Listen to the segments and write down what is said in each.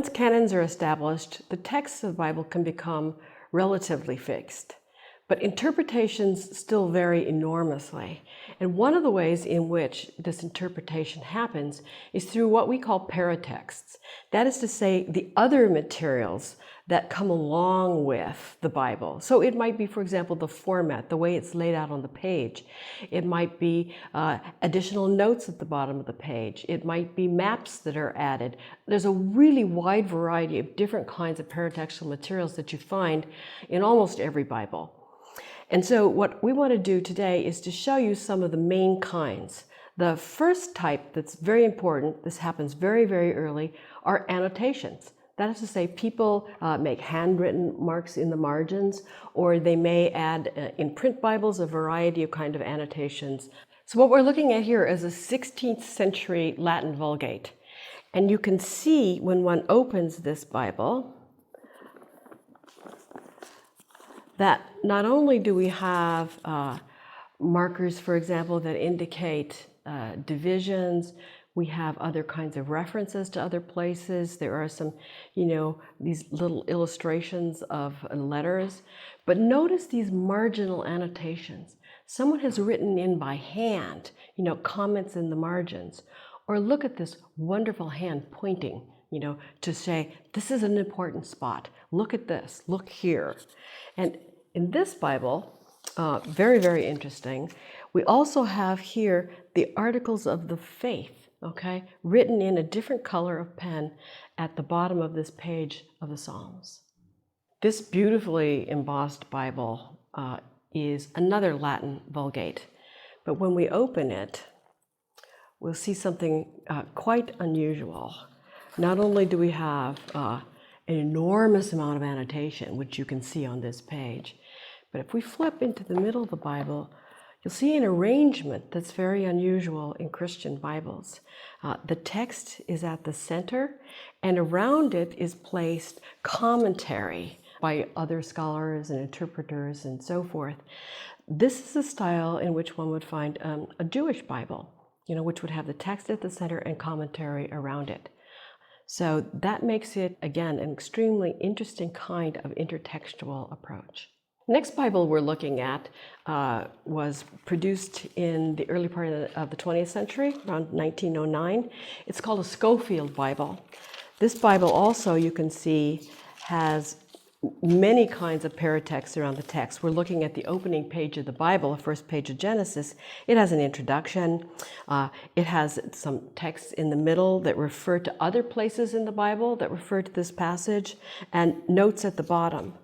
Once canons are established, the texts of the Bible can become relatively fixed. But interpretations still vary enormously. And one of the ways in which this interpretation happens is through what we call paratexts. That is to say, the other materials that come along with the Bible. So it might be, for example, the format, the way it's laid out on the page. It might be additional notes at the bottom of the page. It might be maps that are added. There's a really wide variety of different kinds of paratextual materials that you find in almost every Bible. And so what we want to do today is to show you some of the main kinds. The first type that's very important, this happens very, very early, are annotations. That is to say, people make handwritten marks in the margins, or they may add in print Bibles a variety of kind of annotations. So what we're looking at here is a 16th century Latin Vulgate. And you can see when one opens this Bible that not only do we have markers, for example, that indicate divisions, we have other kinds of references to other places. There are some, these little illustrations of letters. But notice these marginal annotations. Someone has written in by hand, comments in the margins. Or look at this wonderful hand pointing, to say, this is an important spot. Look at this, look here. And in this Bible, very, very interesting, we also have here the Articles of the Faith, written in a different color of pen at the bottom of this page of the Psalms. This beautifully embossed Bible is another Latin Vulgate, but when we open it, we'll see something quite unusual. Not only do we have an enormous amount of annotation, which you can see on this page, but if we flip into the middle of the Bible, you'll see an arrangement that's very unusual in Christian Bibles. The text is at the center, and around it is placed commentary by other scholars and interpreters and so forth. This is the style in which one would find a Jewish Bible, which would have the text at the center and commentary around it. So that makes it, again, an extremely interesting kind of intertextual approach. Next Bible we're looking at was produced in the early part of the 20th century, around 1909. It's called a Schofield Bible. This Bible also, you can see, has many kinds of paratexts around the text. We're looking at the opening page of the Bible, the first page of Genesis. It has an introduction. It has some texts in the middle that refer to other places in the Bible that refer to this passage, and notes at the bottom.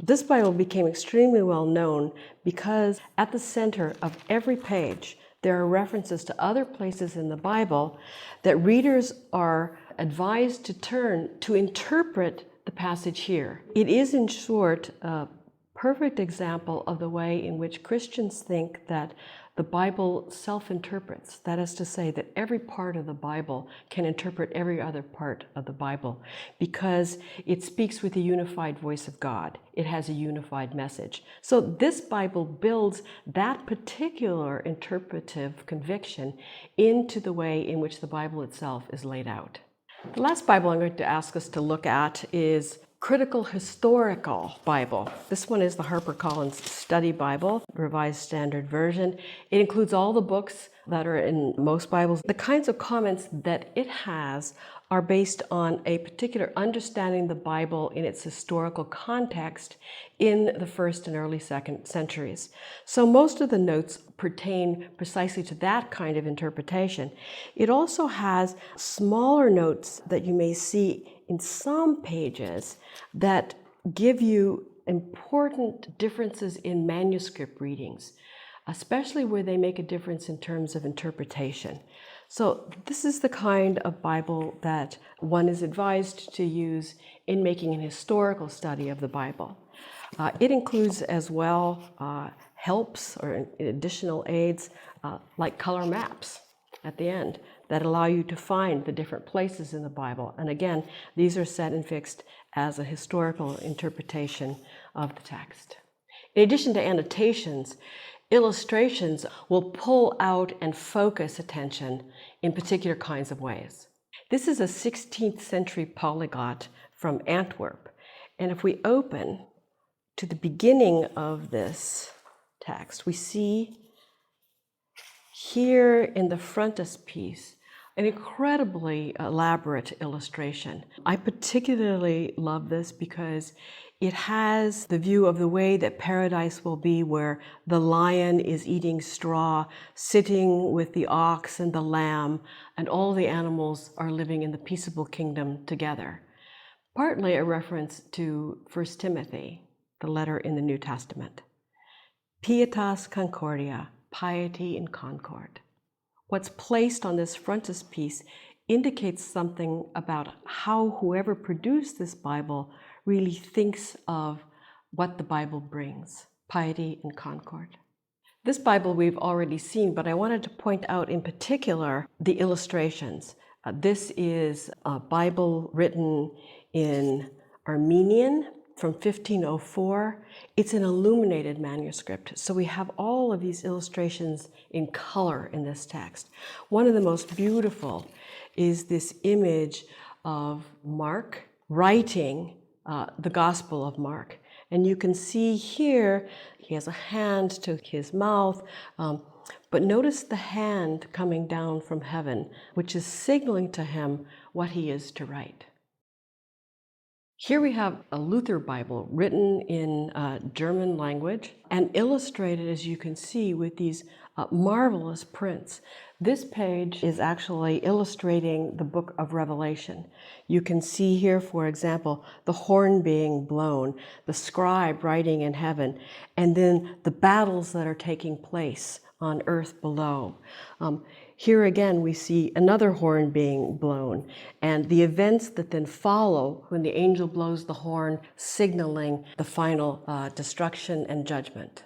This Bible became extremely well known because at the center of every page, there are references to other places in the Bible that readers are advised to turn to interpret the passage here. It is, in short, a perfect example of the way in which Christians think that the Bible self-interprets. That is to say that every part of the Bible can interpret every other part of the Bible because it speaks with the unified voice of God. It has a unified message. So this Bible builds that particular interpretive conviction into the way in which the Bible itself is laid out. The last Bible I'm going to ask us to look at is Critical Historical Bible. This one is the HarperCollins Study Bible, Revised Standard Version. It includes all the books that are in most Bibles. The kinds of comments that it has are based on a particular understanding of the Bible in its historical context in the first and early second centuries. So most of the notes pertain precisely to that kind of interpretation. It also has smaller notes that you may see in some pages that give you important differences in manuscript readings, especially where they make a difference in terms of interpretation. So this is the kind of Bible that one is advised to use in making an historical study of the Bible. It includes as well helps or additional aids like color maps at the end that allow you to find the different places in the Bible. And again, these are set and fixed as a historical interpretation of the text. In addition to annotations, illustrations will pull out and focus attention in particular kinds of ways. This is a 16th century polyglot from Antwerp. And if we open to the beginning of this text, we see here in the frontispiece an incredibly elaborate illustration. I particularly love this because it has the view of the way that paradise will be, where the lion is eating straw, sitting with the ox and the lamb, and all the animals are living in the peaceable kingdom together. Partly a reference to 1 Timothy, the letter in the New Testament. Pietas concordia, piety in concord. What's placed on this frontispiece indicates something about how whoever produced this Bible really thinks of what the Bible brings, piety and concord. This Bible we've already seen, but I wanted to point out in particular the illustrations. This is a Bible written in Armenian from 1504. It's an illuminated manuscript, so we have all of these illustrations in color in this text. One of the most beautiful is this image of Mark writing the Gospel of Mark. And you can see here, he has a hand to his mouth, but notice the hand coming down from heaven, which is signaling to him what he is to write. Here we have a Luther Bible written in German language and illustrated, as you can see, with these marvelous prints. This page is actually illustrating the book of Revelation. You can see here, for example, the horn being blown, the scribe writing in heaven, and then the battles that are taking place on earth below. Here again, we see another horn being blown, and the events that then follow when the angel blows the horn, signaling the final destruction and judgment.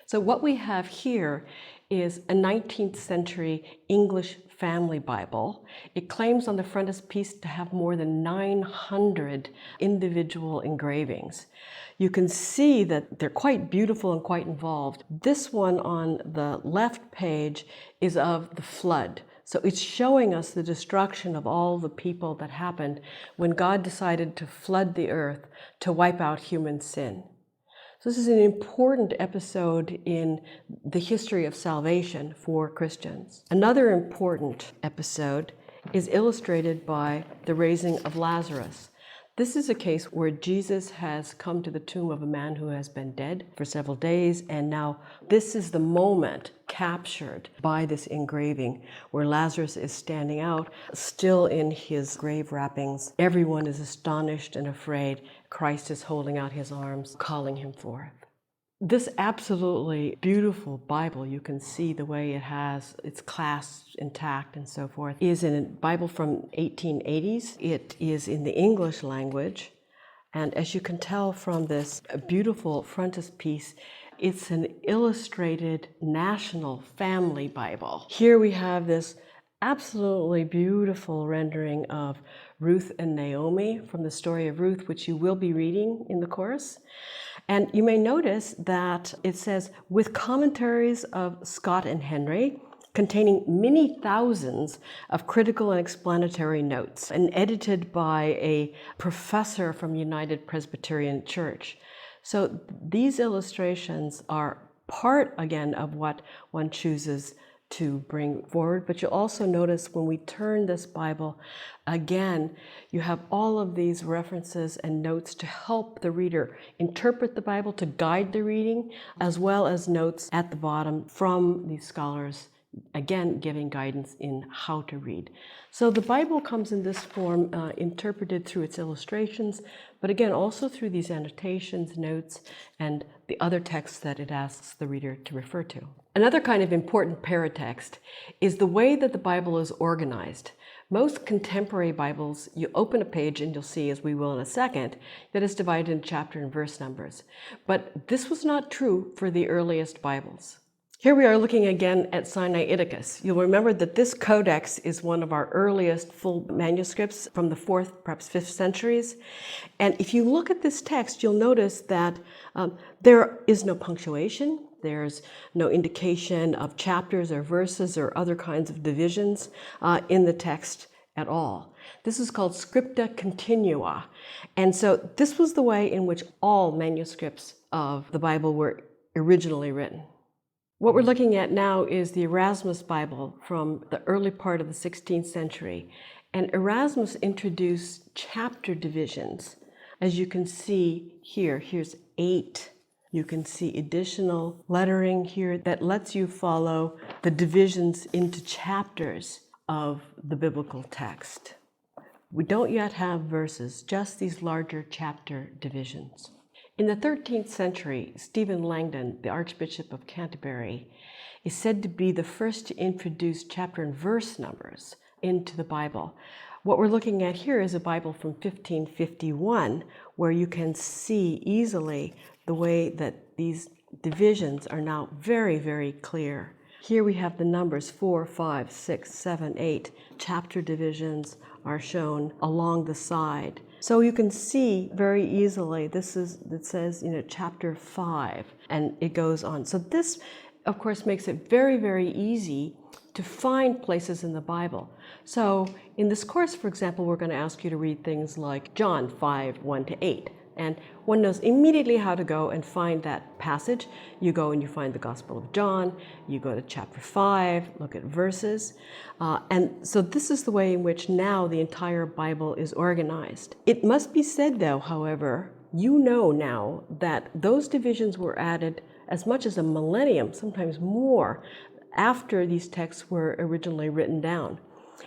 So what we have here is a 19th century English family Bible. It claims on the frontispiece to have more than 900 individual engravings. You can see that they're quite beautiful and quite involved. This one on the left page is of the flood. So it's showing us the destruction of all the people that happened when God decided to flood the earth to wipe out human sin. So this is an important episode in the history of salvation for Christians. Another important episode is illustrated by the raising of Lazarus. This is a case where Jesus has come to the tomb of a man who has been dead for several days, and now this is the moment captured by this engraving where Lazarus is standing out, still in his grave wrappings. Everyone is astonished and afraid. Christ is holding out his arms, calling him forth. This absolutely beautiful Bible, you can see the way it has its clasps intact and so forth, is in a Bible from 1880s. It is in the English language, and as you can tell from this beautiful frontispiece, it's an illustrated national family Bible. Here we have this absolutely beautiful rendering of Ruth and Naomi from the story of Ruth, which you will be reading in the course. And you may notice that it says, with commentaries of Scott and Henry, containing many thousands of critical and explanatory notes, and edited by a professor from United Presbyterian Church. So these illustrations are part, again, of what one chooses to bring forward. But you'll also notice when we turn this Bible, again, you have all of these references and notes to help the reader interpret the Bible, to guide the reading, as well as notes at the bottom from these scholars, again, giving guidance in how to read. So the Bible comes in this form, interpreted through its illustrations, but again, also through these annotations, notes, and the other texts that it asks the reader to refer to. Another kind of important paratext is the way that the Bible is organized. Most contemporary Bibles, you open a page and you'll see, as we will in a second, that it's divided into chapter and verse numbers. But this was not true for the earliest Bibles. Here we are looking again at Sinaiticus. You'll remember that this codex is one of our earliest full manuscripts from the 4th, perhaps 5th centuries. And if you look at this text, you'll notice that there is no punctuation. There's no indication of chapters or verses or other kinds of divisions in the text at all. This is called scripta continua. And so this was the way in which all manuscripts of the Bible were originally written. What we're looking at now is the Erasmus Bible from the early part of the 16th century. And Erasmus introduced chapter divisions. As you can see here, here's 8. You can see additional lettering here that lets you follow the divisions into chapters of the biblical text. We don't yet have verses, just these larger chapter divisions. In the 13th century, Stephen Langton, the Archbishop of Canterbury, is said to be the first to introduce chapter and verse numbers into the Bible. What we're looking at here is a Bible from 1551, where you can see easily the way that these divisions are now very, very clear. Here we have the numbers 4, 5, 6, 7, 8. Chapter divisions are shown along the side. So you can see very easily, it says, chapter 5, and it goes on. So this, of course, makes it very, very easy to find places in the Bible. So in this course, for example, we're going to ask you to read things like John 5, 1 to 8. And one knows immediately how to go and find that passage. You go and you find the Gospel of John, you go to chapter 5, look at verses. And so this is the way in which now the entire Bible is organized. It must be said, though, however, you know now that those divisions were added as much as a millennium, sometimes more, after these texts were originally written down.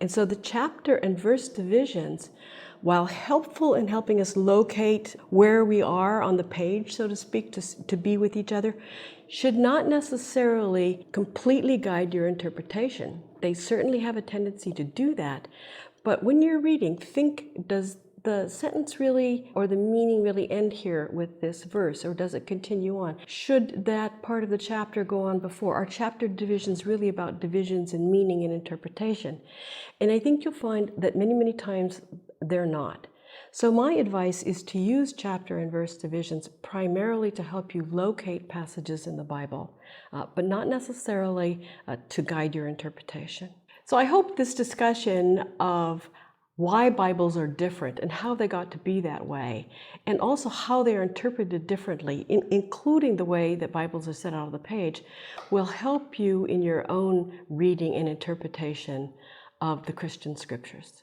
And so the chapter and verse divisions, while helpful in helping us locate where we are on the page, so to speak, to be with each other, should not necessarily completely guide your interpretation. They certainly have a tendency to do that. But when you're reading, think, does the sentence really, or the meaning really end here with this verse, or does it continue on? Should that part of the chapter go on before? Are chapter divisions really about divisions in meaning and interpretation? And I think you'll find that many, many times they're not. So my advice is to use chapter and verse divisions primarily to help you locate passages in the Bible, but not necessarily to guide your interpretation. So I hope this discussion of why Bibles are different and how they got to be that way, and also how they are interpreted differently, including the way that Bibles are set out of the page, will help you in your own reading and interpretation of the Christian scriptures.